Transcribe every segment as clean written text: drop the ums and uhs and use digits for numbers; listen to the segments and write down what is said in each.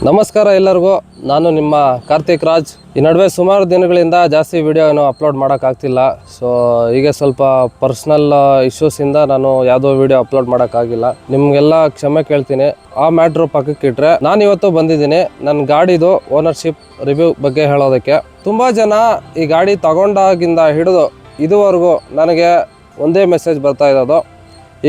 ನಮಸ್ಕಾರ ಎಲ್ಲರಿಗೂ. ನಾನು ನಿಮ್ಮ ಕಾರ್ತಿಕ್ ರಾಜ್. ಈ ನಡುವೆ ಸುಮಾರು ದಿನಗಳಿಂದ ಜಾಸ್ತಿ ವಿಡಿಯೋ ಏನೋ ಅಪ್ಲೋಡ್ ಮಾಡೋಕ್ಕಾಗ್ತಿಲ್ಲ. ಸೊ ಹೀಗೆ ಸ್ವಲ್ಪ ಪರ್ಸ್ನಲ್ ಇಶ್ಯೂಸಿಂದ ನಾನು ಯಾವುದೋ ವಿಡಿಯೋ ಅಪ್ಲೋಡ್ ಮಾಡೋಕ್ಕಾಗಿಲ್ಲ. ನಿಮಗೆಲ್ಲ ಕ್ಷಮೆ ಕೇಳ್ತೀನಿ. ಆ ಮ್ಯಾಟ್ರು ಪಕ್ಕಕ್ಕೆ ಇಟ್ಟರೆ ನಾನು ಇವತ್ತು ಬಂದಿದ್ದೀನಿ ನನ್ನ ಗಾಡಿದು ಓನರ್ಶಿಪ್ ರಿವ್ಯೂ ಬಗ್ಗೆ ಹೇಳೋದಕ್ಕೆ. ತುಂಬ ಜನ ಈ ಗಾಡಿ ತಗೊಂಡಾಗಿಂದ ಹಿಡಿದು ಇದುವರೆಗೂ ನನಗೆ ಒಂದೇ ಮೆಸೇಜ್ ಬರ್ತಾ ಇರೋದು,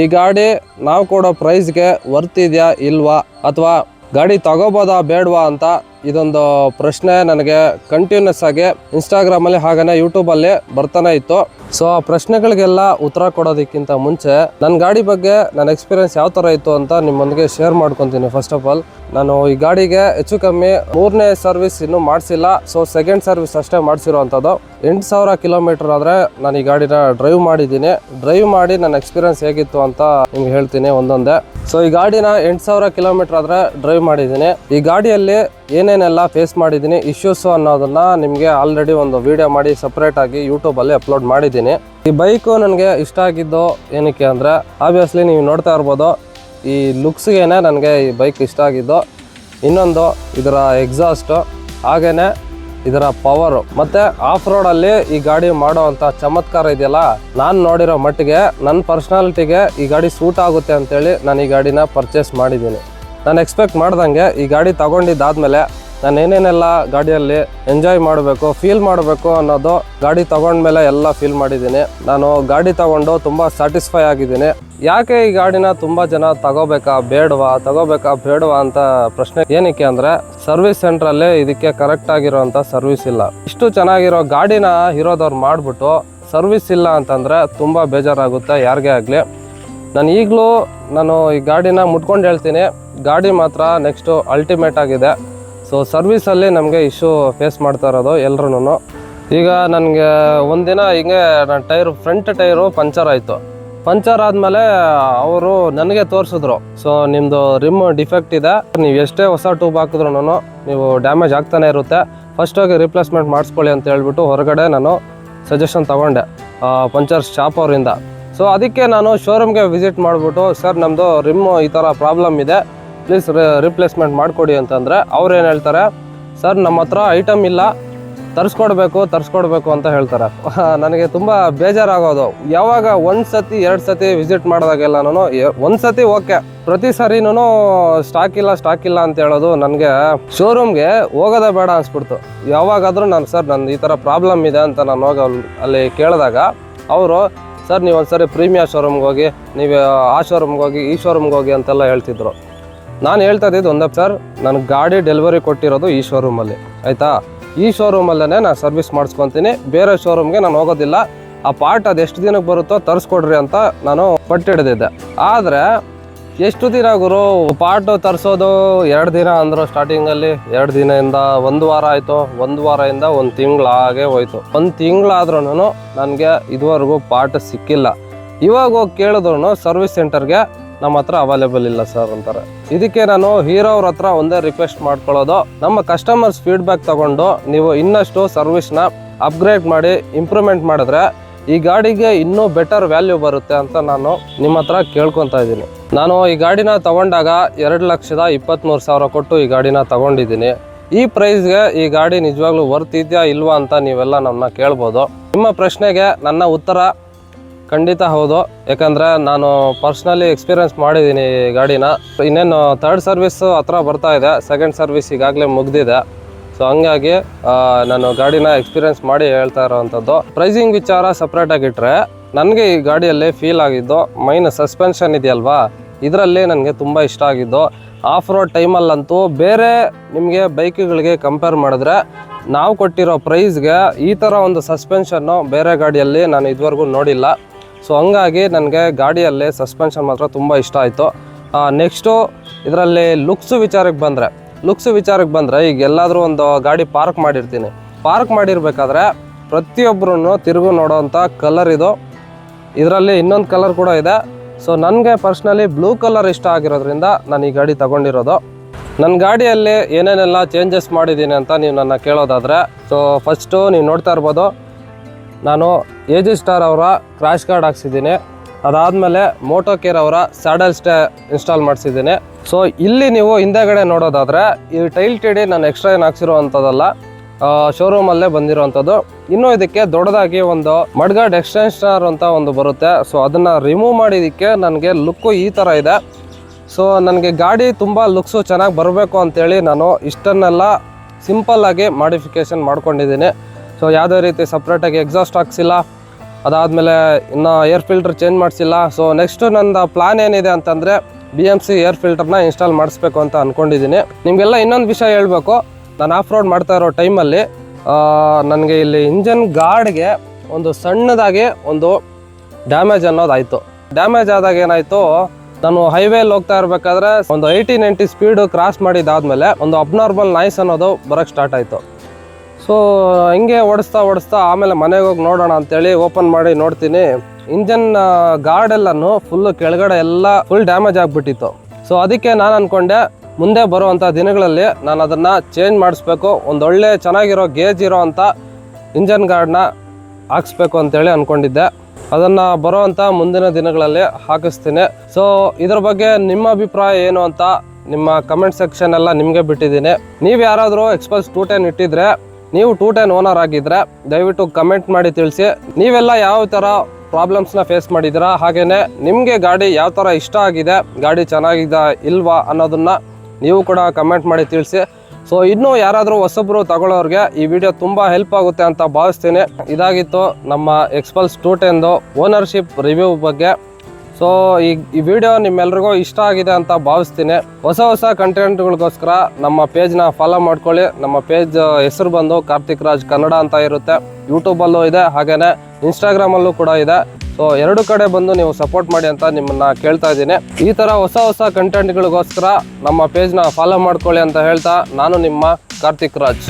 ಈ ಗಾಡಿ ನಾವು ಕೊಡೋ ಪ್ರೈಸ್ಗೆ ವರ್ತ್ ಇದೆಯಾ ಇಲ್ವಾ, ಅಥವಾ ಗಾಡಿ ತಗೋಬೋದಾ ಬೇಡವಾ ಅಂತ ಇದೊಂದು ಪ್ರಶ್ನೆ ನನಗೆ ಕಂಟಿನ್ಯೂಸ್ ಆಗಿ ಇನ್ಸ್ಟಾಗ್ರಾಮಲ್ಲಿ ಹಾಗೆಯೇ ಯೂಟ್ಯೂಬಲ್ಲಿ ಬರ್ತಾನೆ ಇತ್ತು. ಸೊ ಆ ಪ್ರಶ್ನೆಗಳಿಗೆಲ್ಲ ಉತ್ತರ ಕೊಡೋದಕ್ಕಿಂತ ಮುಂಚೆ ನನ್ನ ಗಾಡಿ ಬಗ್ಗೆ ನನ್ನ ಎಕ್ಸ್ಪೀರಿಯನ್ಸ್ ಯಾವ ಥರ ಇತ್ತು ಅಂತ ನಿಮ್ಮೊಂದಿಗೆ ಶೇರ್ ಮಾಡ್ಕೊತೀನಿ. ಫಸ್ಟ್ ಆಫ್ ಆಲ್ ನಾನು ಈ ಗಾಡಿಗೆ ಹೆಚ್ಚು ಕಮ್ಮಿ 3ನೇ ಸರ್ವಿಸ್ ಇನ್ನೂ ಮಾಡಿಸಿಲ್ಲ. ಸೊ ಸೆಕೆಂಡ್ ಸರ್ವಿಸ್ ಅಷ್ಟೇ ಮಾಡಿಸಿರೋ ಅಂಥದ್ದು. 8,000 ಕಿಲೋಮೀಟರ್ ಆದರೆ ನಾನು ಈ ಗಾಡಿನ ಡ್ರೈವ್ ಮಾಡಿದ್ದೀನಿ. ಡ್ರೈವ್ ಮಾಡಿ ನನ್ನ ಎಕ್ಸ್ಪೀರಿಯನ್ಸ್ ಹೇಗಿತ್ತು ಅಂತ ನಿಮ್ಗೆ ಹೇಳ್ತೀನಿ ಒಂದೊಂದೇ. ಸೊ ಈ ಗಾಡಿನ 8,000 ಕಿಲೋಮೀಟರ್ ಆದರೆ ಡ್ರೈವ್ ಮಾಡಿದ್ದೀನಿ. ಈ ಗಾಡಿಯಲ್ಲಿ ಏನೇನೆಲ್ಲ ಫೇಸ್ ಮಾಡಿದ್ದೀನಿ ಇಶ್ಯೂಸು ಅನ್ನೋದನ್ನ ನಿಮಗೆ ಆಲ್ರೆಡಿ ಒಂದು ವಿಡಿಯೋ ಮಾಡಿ ಸಪ್ರೇಟ್ ಆಗಿ ಯೂಟ್ಯೂಬಲ್ಲಿ ಅಪ್ಲೋಡ್ ಮಾಡಿದ್ದೀನಿ. ಈ ಬೈಕು ನನಗೆ ಇಷ್ಟ ಆಗಿದ್ದು ಏನಕ್ಕೆ ಅಂದರೆ, ಆಬ್ವಿಯಸ್ಲಿ ನೀವು ನೋಡ್ತಾ ಇರ್ಬೋದು ಈ ಲುಕ್ಸ್ಗೇನೆ ನನಗೆ ಈ ಬೈಕ್ ಇಷ್ಟ ಆಗಿದ್ದು. ಇನ್ನೊಂದು ಇದರ ಎಕ್ಸಾಸ್ಟು, ಹಾಗೇನೆ ಇದರ ಪವರು, ಮತ್ತು ಆಫ್ ರೋಡಲ್ಲಿ ಈ ಗಾಡಿ ಮಾಡೋ ಅಂಥ ಚಮತ್ಕಾರ ಇದೆಯಲ್ಲ, ನಾನು ನೋಡಿರೋ ಮಟ್ಟಿಗೆ ನನ್ನ ಪರ್ಸ್ನಾಲಿಟಿಗೆ ಈ ಗಾಡಿ ಸೂಟ್ ಆಗುತ್ತೆ ಅಂತೇಳಿ ನಾನು ಈ ಗಾಡಿನ ಪರ್ಚೇಸ್ ಮಾಡಿದ್ದೀನಿ. ನಾನು ಎಕ್ಸ್ಪೆಕ್ಟ್ ಮಾಡ್ದಂಗೆ ಈ ಗಾಡಿ ತಗೊಂಡಿದ್ದಾದಮೇಲೆ ನಾನು ಏನೇನೆಲ್ಲ ಗಾಡಿಯಲ್ಲಿ ಎಂಜಾಯ್ ಮಾಡಬೇಕು, ಫೀಲ್ ಮಾಡಬೇಕು ಅನ್ನೋದು ಗಾಡಿ ತಗೊಂಡ್ಮೇಲೆ ಎಲ್ಲ ಫೀಲ್ ಮಾಡಿದ್ದೀನಿ. ನಾನು ಗಾಡಿ ತಗೊಂಡು ತುಂಬ ಸ್ಯಾಟಿಸ್ಫೈ ಆಗಿದ್ದೀನಿ. ಯಾಕೆ ಈ ಗಾಡಿನ ತುಂಬ ಜನ ತಗೋಬೇಕಾ ಬೇಡವಾ ಅಂತ ಪ್ರಶ್ನೆ ಏನಕ್ಕೆ ಅಂದರೆ, ಸರ್ವಿಸ್ ಸೆಂಟ್ರಲ್ಲಿ ಇದಕ್ಕೆ ಕರೆಕ್ಟ್ ಆಗಿರೋಂಥ ಸರ್ವಿಸ್ ಇಲ್ಲ. ಇಷ್ಟು ಚೆನ್ನಾಗಿರೋ ಗಾಡಿನ ಇರೋದವ್ರು ಮಾಡಿಬಿಟ್ಟು ಸರ್ವಿಸ್ ಇಲ್ಲ ಅಂತಂದರೆ ತುಂಬ ಬೇಜಾರಾಗುತ್ತೆ ಯಾರಿಗೇ ಆಗಲಿ. ನಾನು ಈಗಲೂ ಈ ಗಾಡಿನ ಮುಟ್ಕೊಂಡು ಹೇಳ್ತೀನಿ, ಗಾಡಿ ಮಾತ್ರ ನೆಕ್ಸ್ಟು ಅಲ್ಟಿಮೇಟ್ ಆಗಿದೆ. ಸೊ ಸರ್ವಿಸಲ್ಲಿ ನಮಗೆ ಇಶ್ಯೂ ಫೇಸ್ ಮಾಡ್ತಾ ಇರೋದು ಎಲ್ರೂ. ಈಗ ನನಗೆ ಒಂದಿನ ಹಿಂಗೆ ನನ್ನ ಫ್ರಂಟ್ ಟೈರು ಪಂಚರ್ ಆಯಿತು. ಪಂಚರ್ ಆದಮೇಲೆ ಅವರು ನನಗೆ ತೋರಿಸಿದ್ರು, ಸೊ ನಿಮ್ಮದು ರಿಮ್ ಡಿಫೆಕ್ಟ್ ಇದೆ, ನೀವು ಎಷ್ಟೇ ಹೊಸ ಟ್ಯೂಬ್ ಹಾಕಿದ್ರೂ ನೀವು ಡ್ಯಾಮೇಜ್ ಆಗ್ತಾನೆ ಇರುತ್ತೆ, ಫಸ್ಟಾಗಿ ರಿಪ್ಲೇಸ್ಮೆಂಟ್ ಮಾಡಿಸ್ಕೊಳ್ಳಿ ಅಂತ ಹೇಳ್ಬಿಟ್ಟು ಹೊರಗಡೆ ನಾನು ಸಜೆಷನ್ ತೊಗೊಂಡೆ ಪಂಚರ್ ಶಾಪ್ ಅವರಿಂದ. ಸೊ ಅದಕ್ಕೆ ನಾನು ಶೋರೂಮ್ಗೆ ವಿಸಿಟ್ ಮಾಡಿಬಿಟ್ಟು, ಸರ್ ನಮ್ಮದು ರಿಮ್ ಈ ಥರ ಪ್ರಾಬ್ಲಮ್ ಇದೆ, ಪ್ಲೀಸ್ ರಿಪ್ಲೇಸ್ಮೆಂಟ್ ಮಾಡಿಕೊಡಿ ಅಂತಂದರೆ ಅವ್ರು ಏನು ಹೇಳ್ತಾರೆ, ಸರ್ ನಮ್ಮ ಹತ್ರ ಐಟಮ್ ಇಲ್ಲ, ತರಿಸ್ಕೊಡ್ಬೇಕು ಅಂತ ಹೇಳ್ತಾರೆ. ನನಗೆ ತುಂಬ ಬೇಜಾರಾಗೋದು. ಯಾವಾಗ 1 ಸತಿ 2 ಸತಿ ವಿಸಿಟ್ ಮಾಡಿದಾಗೆಲ್ಲ ಒಂದು ಸತಿ ಓಕೆ, ಪ್ರತಿ ಸರಿನೂ ಸ್ಟಾಕ್ ಇಲ್ಲ ಅಂತ ಹೇಳೋದು ನನಗೆ ಶೋರೂಮ್ಗೆ ಹೋಗೋದೇ ಬೇಡ ಅನಿಸ್ಬಿಡ್ತು. ಯಾವಾಗಾದರೂ ನಾನು ಸರ್ ನಂದು ಈ ಥರ ಪ್ರಾಬ್ಲಮ್ ಇದೆ ಅಂತ ನಾನು ಅಲ್ಲಿ ಕೇಳಿದಾಗ ಅವರು, ಸರ್ ನೀವು ಒಂದ್ಸರಿ ಪ್ರೀಮಿಯರ್ ಶೋರೂಮ್ಗೆ ಹೋಗಿ, ನೀವು ಆ ಶೋರೂಮ್ಗೆ ಹೋಗಿ ಈ ಶೋರೂಮ್ಗೆ ಹೋಗಿ ಅಂತೆಲ್ಲ ಹೇಳ್ತಿದ್ರು. ನಾನು ಹೇಳ್ತಾ ಇದ್ದಿದ್ದು ಒಂದೇ, ಸರ್ ನನಗೆ ಗಾಡಿ ಡೆಲಿವರಿ ಕೊಟ್ಟಿರೋದು ಈ ಶೋರೂಮಲ್ಲಿ, ಆಯಿತಾ, ಈ ಶೋರೂಮಲ್ಲೇ ನಾನು ಸರ್ವಿಸ್ ಮಾಡಿಸ್ಕೊತೀನಿ, ಬೇರೆ ಶೋರೂಮ್ಗೆ ನಾನು ಹೋಗೋದಿಲ್ಲ, ಆ ಪಾರ್ಟ್ ಅದು ಎಷ್ಟು ದಿನಕ್ಕೆ ಬರುತ್ತೋ ತರಿಸ್ಕೊಡ್ರಿ ಅಂತ ನಾನು ಪಟ್ಟಿಡ್ದಿದ್ದೆ. ಆದರೆ ಎಷ್ಟು ದಿನ ಗುರು ಪಾರ್ಟು ತರಿಸೋದು? 2 ದಿನ ಅಂದರು ಸ್ಟಾರ್ಟಿಂಗಲ್ಲಿ. 2 ದಿನದಿಂದ 1 ವಾರ ಆಯಿತು, 1 ವಾರದಿಂದ 1 ತಿಂಗಳು ಹಾಗೆ ಹೋಯ್ತು. 1 ತಿಂಗಳಾದ್ರೂ ನನಗೆ ಇದುವರೆಗೂ ಪಾರ್ಟ್ ಸಿಕ್ಕಿಲ್ಲ. ಇವಾಗ ಹೋಗಿ ಕೇಳಿದ್ರು ಸರ್ವಿಸ್ ಸೆಂಟರ್ಗೆ ನಮ್ಮ ಹತ್ರ ಅವೈಲೇಬಲ್ ಇಲ್ಲ ಸರ್ ಅಂತಾರೆ. ಇದಕ್ಕೆ ನಾನು ಹೀರೋ ಅವ್ರ ಹತ್ರ ಒಂದೇ ರಿಕ್ವೆಸ್ಟ್ ಮಾಡ್ಕೊಳ್ಳೋದು, ನಮ್ಮ ಕಸ್ಟಮರ್ಸ್ ಫೀಡ್ಬ್ಯಾಕ್ ತಗೊಂಡು ನೀವು ಇನ್ನಷ್ಟು ಸರ್ವಿಸ್ನ ಅಪ್ಗ್ರೇಡ್ ಮಾಡಿ ಇಂಪ್ರೂವ್ಮೆಂಟ್ ಮಾಡಿದ್ರೆ ಈ ಗಾಡಿಗೆ ಇನ್ನೂ ಬೆಟರ್ ವ್ಯಾಲ್ಯೂ ಬರುತ್ತೆ ಅಂತ ನಾನು ನಿಮ್ಮ ಹತ್ರ ಕೇಳ್ಕೊತಾ ಇದ್ದೀನಿ. ನಾನು ಈ ಗಾಡಿನ ತಗೊಂಡಾಗ 2,23,000 ಕೊಟ್ಟು ಈ ಗಾಡಿನ ತಗೊಂಡಿದ್ದೀನಿ. ಈ ಪ್ರೈಸ್ಗೆ ಈ ಗಾಡಿ ನಿಜವಾಗ್ಲೂ ವರ್ತ್ ಇದೆಯಾ ಇಲ್ವಾ ಅಂತ ನೀವೆಲ್ಲ ನಮ್ಮನ್ನ ಕೇಳ್ಬೋದು. ನಿಮ್ಮ ಪ್ರಶ್ನೆಗೆ ನನ್ನ ಉತ್ತರ ಖಂಡಿತ ಹೌದು. ಯಾಕಂದರೆ ನಾನು ಪರ್ಸ್ನಲಿ ಎಕ್ಸ್ಪೀರಿಯನ್ಸ್ ಮಾಡಿದ್ದೀನಿ ಈ ಗಾಡಿನ. ಇನ್ನೇನು 3rd ಸರ್ವಿಸ್ ಹತ್ರ ಬರ್ತಾ ಇದೆ, 2nd ಸರ್ವಿಸ್ ಈಗಾಗಲೇ ಮುಗ್ದಿದೆ. ಸೊ ಹಂಗಾಗಿ ನಾನು ಗಾಡಿನ ಎಕ್ಸ್ಪೀರಿಯನ್ಸ್ ಮಾಡಿ ಹೇಳ್ತಾ ಇರೋವಂಥದ್ದು. ಪ್ರೈಸಿಂಗ್ ವಿಚಾರ ಸಪ್ರೇಟಾಗಿಟ್ಟರೆ ನನಗೆ ಈ ಗಾಡಿಯಲ್ಲಿ ಫೀಲ್ ಆಗಿದ್ದು ಮೈನ್ ಸಸ್ಪೆನ್ಷನ್ ಇದೆಯಲ್ವಾ, ಇದರಲ್ಲಿ ನನಗೆ ತುಂಬ ಇಷ್ಟ ಆಗಿದ್ದು. ಆಫ್ ರೋಡ್ ಟೈಮಲ್ಲಂತೂ ಬೇರೆ ನಿಮಗೆ ಬೈಕ್ಗಳಿಗೆ ಕಂಪೇರ್ ಮಾಡಿದ್ರೆ ನಾವು ಕೊಟ್ಟಿರೋ ಪ್ರೈಸ್ಗೆ ಈ ಥರ ಒಂದು ಸಸ್ಪೆನ್ಷನ್ನು ಬೇರೆ ಗಾಡಿಯಲ್ಲಿ ನಾನು ಇದುವರೆಗೂ ನೋಡಿಲ್ಲ. ಸೊ ಹಂಗಾಗಿ ನನಗೆ ಗಾಡಿಯಲ್ಲಿ ಸಸ್ಪೆನ್ಷನ್ ಮಾತ್ರ ತುಂಬ ಇಷ್ಟ ಆಯಿತು. ನೆಕ್ಸ್ಟು ಇದರಲ್ಲಿ ಲುಕ್ಸ್ ವಿಚಾರಕ್ಕೆ ಬಂದರೆ ಈಗ ಎಲ್ಲಾದರೂ ಒಂದು ಗಾಡಿ ಪಾರ್ಕ್ ಮಾಡಿರಬೇಕಾದ್ರೆ ಪ್ರತಿಯೊಬ್ಬರೂ ತಿರುಗು ನೋಡೋವಂಥ ಕಲರ್ ಇದು. ಇದರಲ್ಲಿ ಇನ್ನೊಂದು ಕಲರ್ ಕೂಡ ಇದೆ. ಸೊ ನನಗೆ ಪರ್ಸ್ನಲಿ ಬ್ಲೂ ಕಲರ್ ಇಷ್ಟ ಆಗಿರೋದ್ರಿಂದ ನಾನು ಈ ಗಾಡಿ ತಗೊಂಡಿರೋದು. ನನ್ನ ಗಾಡಿಯಲ್ಲಿ ಏನೇನೆಲ್ಲ ಚೇಂಜಸ್ ಮಾಡಿದ್ದೀನಿ ಅಂತ ನೀವು ನನ್ನ ಕೇಳೋದಾದರೆ, ಸೊ ಫಸ್ಟು ನೀವು ನೋಡ್ತಾ ಇರ್ಬೋದು, ನಾನು AG ಸ್ಟಾರ್ ಅವರ ಕ್ರ್ಯಾಶ್ ಗಾರ್ಡ್ ಹಾಕ್ಸಿದ್ದೀನಿ. ಅದಾದಮೇಲೆ ಮೋಟೋ ಕೇರ್ ಅವರ ಸ್ಯಾಡಲ್ ಸ್ಟೇ ಇನ್ಸ್ಟಾಲ್ ಮಾಡಿಸಿದ್ದೀನಿ. ಸೊ ಇಲ್ಲಿ ನೀವು ಹಿಂದೆಗಡೆ ನೋಡೋದಾದರೆ ಈ ಟೈಲ್ ಟಿಡಿ ನಾನು ಎಕ್ಸ್ಟ್ರಾ ಏನು ಹಾಕ್ಸಿರುವಂಥದ್ದಲ್ಲ, ಶೋರೂಮಲ್ಲೇ ಬಂದಿರೋವಂಥದ್ದು. ಇನ್ನೂ ಇದಕ್ಕೆ ದೊಡ್ಡದಾಗಿ ಒಂದು ಮಡ್ಗಾರ್ಡ್ ಎಕ್ಸ್ಟೆನ್ಷನರ್ ಅಂತ ಒಂದು ಬರುತ್ತೆ. ಸೊ ಅದನ್ನು ರಿಮೂವ್ ಮಾಡಿದ್ದಕ್ಕೆ ನನಗೆ ಲುಕ್ಕು ಈ ಥರ ಇದೆ. ಸೊ ನನಗೆ ಗಾಡಿ ತುಂಬ ಲುಕ್ಸು ಚೆನ್ನಾಗಿ ಬರಬೇಕು ಅಂತೇಳಿ ನಾನು ಇಷ್ಟನ್ನೆಲ್ಲ ಸಿಂಪಲ್ಲಾಗಿ ಮಾಡಿಫಿಕೇಷನ್ ಮಾಡ್ಕೊಂಡಿದ್ದೀನಿ. ಸೊ ಯಾವುದೇ ರೀತಿ ಸಪ್ರೇಟಾಗಿ ಎಕ್ಸಾಸ್ಟ್ ಹಾಕ್ಸಿಲ್ಲ, ಅದಾದಮೇಲೆ ಇನ್ನು ಏರ್ ಫಿಲ್ಟರ್ ಚೇಂಜ್ ಮಾಡಿಸಿಲ್ಲ. ಸೊ ನೆಕ್ಸ್ಟು ನಂದು ಪ್ಲಾನ್ ಏನಿದೆ ಅಂತಂದರೆ BMC ಏರ್ ಫಿಲ್ಟರ್ನ ಇನ್ಸ್ಟಾಲ್ ಮಾಡಿಸ್ಬೇಕು ಅಂತ ಅಂದ್ಕೊಂಡಿದ್ದೀನಿ. ನಿಮಗೆಲ್ಲ ಇನ್ನೊಂದು ವಿಷಯ ಹೇಳಬೇಕು, ನಾನು ಆಫ್ ರೋಡ್ ಮಾಡ್ತಾ ಇರೋ ಟೈಮಲ್ಲಿ ನನಗೆ ಇಲ್ಲಿ ಇಂಜನ್ ಗಾರ್ಡ್ಗೆ ಒಂದು ಸಣ್ಣದಾಗಿ ಒಂದು ಡ್ಯಾಮೇಜ್ ಅನ್ನೋದಾಯಿತು. ಡ್ಯಾಮೇಜ್ ಆದಾಗ ಏನಾಯಿತು, ನಾನು ಹೈವೇಲಿ ಹೋಗ್ತಾ ಇರಬೇಕಾದ್ರೆ ಒಂದು 80-90 ಸ್ಪೀಡು ಕ್ರಾಸ್ ಮಾಡಿದ್ದಾದಮೇಲೆ ಒಂದು ಅಬ್ನಾರ್ಮಲ್ ನಾಯ್ಸ್ ಅನ್ನೋದು ಬರೋಕ್ಕೆ ಸ್ಟಾರ್ಟ್ ಆಯಿತು. ಸೊ ಹಿಂಗೆ ಓಡಿಸ್ತಾ ಆಮೇಲೆ ಮನೆಗೆ ಹೋಗಿ ನೋಡೋಣ ಅಂತೇಳಿ ಓಪನ್ ಮಾಡಿ ನೋಡ್ತೀನಿ, ಇಂಜನ್ ಗಾರ್ಡೆಲ್ಲನೂ ಫುಲ್ಲು ಕೆಳಗಡೆ ಎಲ್ಲ ಫುಲ್ ಡ್ಯಾಮೇಜ್ ಆಗಿಬಿಟ್ಟಿತ್ತು. ಸೊ ಅದಕ್ಕೆ ನಾನು ಅಂದ್ಕೊಂಡೆ ಮುಂದೆ ಬರುವಂಥ ದಿನಗಳಲ್ಲಿ ನಾನು ಅದನ್ನು ಚೇಂಜ್ ಮಾಡಿಸ್ಬೇಕು, ಒಂದೊಳ್ಳೆ ಚೆನ್ನಾಗಿರೋ ಗೇಜ್ ಇರೋ ಅಂಥ ಇಂಜನ್ ಗಾರ್ಡ್ನ ಹಾಕ್ಸ್ಬೇಕು ಅಂತೇಳಿ ಅಂದ್ಕೊಂಡಿದ್ದೆ. ಅದನ್ನು ಬರೋವಂಥ ಮುಂದಿನ ದಿನಗಳಲ್ಲಿ ಹಾಕಿಸ್ತೀನಿ. ಸೊ ಇದ್ರ ಬಗ್ಗೆ ನಿಮ್ಮ ಅಭಿಪ್ರಾಯ ಏನು ಅಂತ ನಿಮ್ಮ ಕಮೆಂಟ್ ಸೆಕ್ಷನ್ ಎಲ್ಲ ನಿಮಗೆ ಬಿಟ್ಟಿದ್ದೀನಿ. ನೀವು ಯಾರಾದರೂ ಎಕ್ಸ್ಪಲ್ಸ್ 210 ಇಟ್ಟಿದ್ರೆ, ನೀವು 210 ಓನರ್ ಆಗಿದ್ದರೆ ದಯವಿಟ್ಟು ಕಮೆಂಟ್ ಮಾಡಿ ತಿಳಿಸಿ. ನೀವೆಲ್ಲ ಯಾವ ಥರ ಪ್ರಾಬ್ಲಮ್ಸ್ನ ಫೇಸ್ ಮಾಡಿದ್ದೀರಾ, ಹಾಗೆಯೇ ನಿಮಗೆ ಗಾಡಿ ಯಾವ ಥರ ಇಷ್ಟ ಆಗಿದೆ, ಗಾಡಿ ಚೆನ್ನಾಗಿದೆ ಇಲ್ವಾ ಅನ್ನೋದನ್ನು ನೀವು ಕೂಡ ಕಮೆಂಟ್ ಮಾಡಿ ತಿಳಿಸಿ. ಸೊ ಇನ್ನೂ ಯಾರಾದರೂ ಹೊಸಬ್ರು ತಗೊಳ್ಳೋರಿಗೆ ಈ ವಿಡಿಯೋ ತುಂಬ ಹೆಲ್ಪ್ ಆಗುತ್ತೆ ಅಂತ ಭಾವಿಸ್ತೀನಿ. ಇದಾಗಿತ್ತು ನಮ್ಮ ಎಕ್ಸ್ಪಲ್ಸ್ 210 ಓನರ್ಶಿಪ್ ರಿವ್ಯೂ ಬಗ್ಗೆ. ಸೊ ಈ ವಿಡಿಯೋ ನಿಮ್ಮೆಲ್ರಿಗೂ ಇಷ್ಟ ಆಗಿದೆ ಅಂತ ಭಾವಿಸ್ತೀನಿ. ಹೊಸ ಕಂಟೆಂಟ್ಗಳಿಗೋಸ್ಕರ ನಮ್ಮ ಪೇಜ್ನ ಫಾಲೋ ಮಾಡ್ಕೊಳ್ಳಿ. ನಮ್ಮ ಪೇಜ್ ಹೆಸರು ಬಂದು ಕಾರ್ತಿಕ್ ರಾಜ್ ಕನ್ನಡ ಅಂತ ಇರುತ್ತೆ. ಯೂಟ್ಯೂಬಲ್ಲೂ ಇದೆ, ಹಾಗೆಯೇ ಇನ್ಸ್ಟಾಗ್ರಾಮಲ್ಲೂ ಕೂಡ ಇದೆ. ಸೊ ಎರಡು ಕಡೆ ಬಂದು ನೀವು ಸಪೋರ್ಟ್ ಮಾಡಿ ಅಂತ ನಿಮ್ಮನ್ನ ಕೇಳ್ತಾ ಇದ್ದೀನಿ. ಈ ಥರ ಹೊಸ ಕಂಟೆಂಟ್ಗಳಿಗೋಸ್ಕರ ನಮ್ಮ ಪೇಜ್ನ ಫಾಲೋ ಮಾಡ್ಕೊಳ್ಳಿ ಅಂತ ಹೇಳ್ತಾ, ನಾನು ನಿಮ್ಮ ಕಾರ್ತಿಕ್ ರಾಜ್.